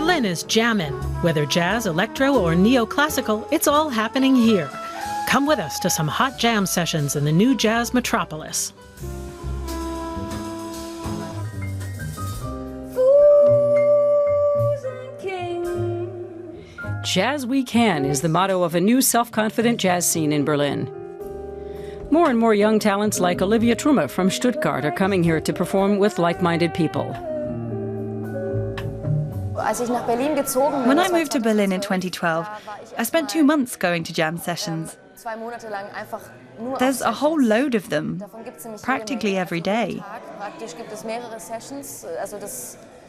Berlin is jammin'. Whether jazz, electro, or neoclassical, it's all happening here. Come with us to some hot jam sessions in the new jazz metropolis. Jazz We Can is the motto of a new self-confident jazz scene in Berlin. More and more young talents like Olivia Trumme from Stuttgart are coming here to perform with like-minded people. When I moved to Berlin in 2012, I spent 2 months going to jam sessions. There's a whole load of them, practically every day.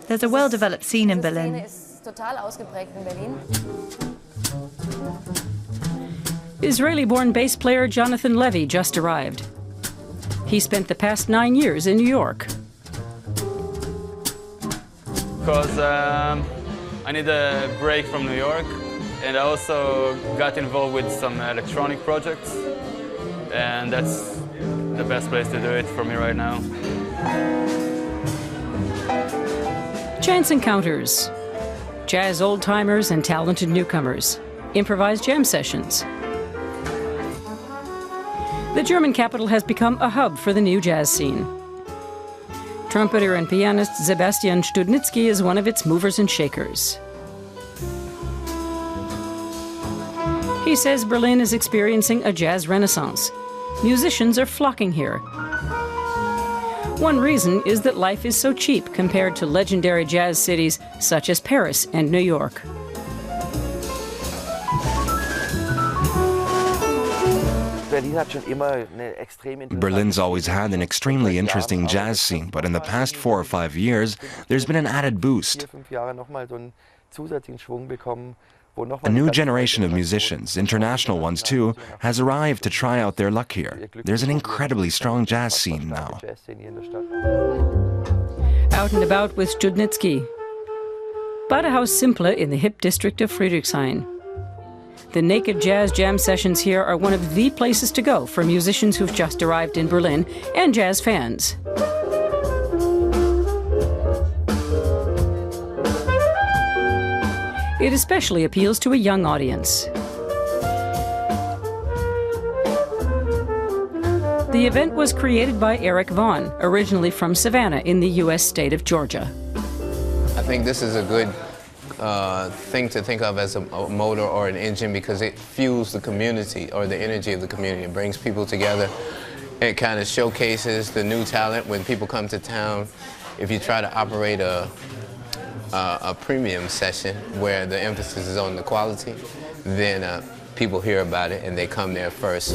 There's a well-developed scene in Berlin. Israeli-born bass player Jonathan Levy just arrived. He spent the past 9 years in New York. Because I need a break from New York, and I also got involved with some electronic projects, and that's the best place to do it for me right now. Chance encounters. Jazz old-timers and talented newcomers. Improvised jam sessions. The German capital has become a hub for the new jazz scene. Trumpeter and pianist Sebastian Studnicki is one of its movers and shakers. He says Berlin is experiencing a jazz renaissance. Musicians are flocking here. One reason is that life is so cheap compared to legendary jazz cities such as Paris and New York. Berlin's always had an extremely interesting jazz scene, but in the past 4 or 5 years, there's been an added boost. A new generation of musicians, international ones too, has arrived to try out their luck here. There's an incredibly strong jazz scene now. Out and about with Studnicki. Badehaus Simple in the hip district of Friedrichshain. The Naked Jazz Jam sessions here are one of the places to go for musicians who've just arrived in Berlin and jazz fans. It especially appeals to a young audience. The event was created by Eric Vaughn, originally from Savannah in the U.S. state of Georgia. I think this is a good thing to think of as a motor or an engine because it fuels the community or the energy of the community. It brings people together. It kind of showcases the new talent when people come to town. If you try to operate a premium session where the emphasis is on the quality, then people hear about it and they come there first.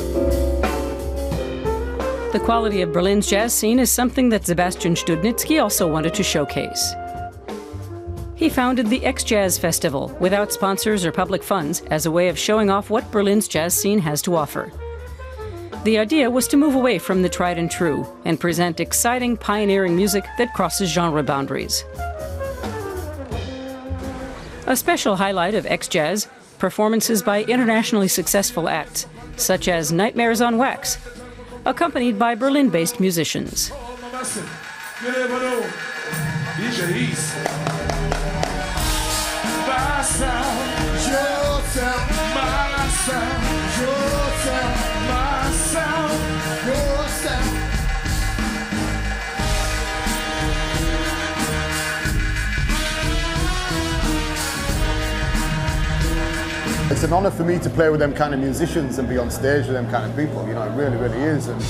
The quality of Berlin's jazz scene is something that Sebastian Studnicki also wanted to showcase. He founded the X-Jazz Festival without sponsors or public funds as a way of showing off what Berlin's jazz scene has to offer. The idea was to move away from the tried and true and present exciting, pioneering music that crosses genre boundaries. A special highlight of X-Jazz, performances by internationally successful acts, such as Nightmares on Wax, accompanied by Berlin-based musicians. It's an honor for me to play with them kind of musicians and be on stage with them kind of people, you know, it really, really is. And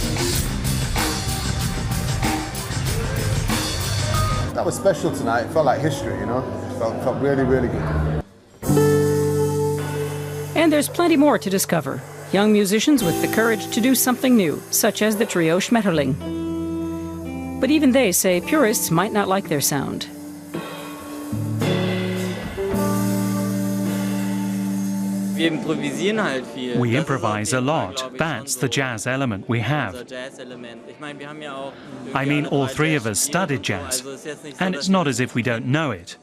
that was special tonight. It felt like history, you know. It felt really, really good. And there's plenty more to discover. Young musicians with the courage to do something new, such as the trio Schmetterling. But even they say purists might not like their sound. We improvise a lot. That's the jazz element we have. I mean, all three of us studied jazz, and it's not as if we don't know it,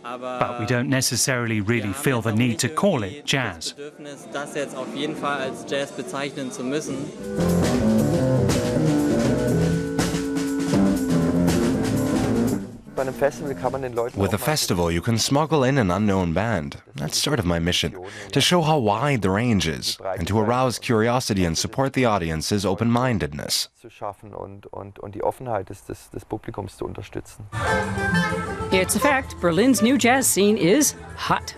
but we don't necessarily really feel the need to call it jazz. With a festival, you can smuggle in an unknown band. That's sort of my mission, to show how wide the range is, and to arouse curiosity and support the audience's open-mindedness. It's a fact, Berlin's new jazz scene is hot.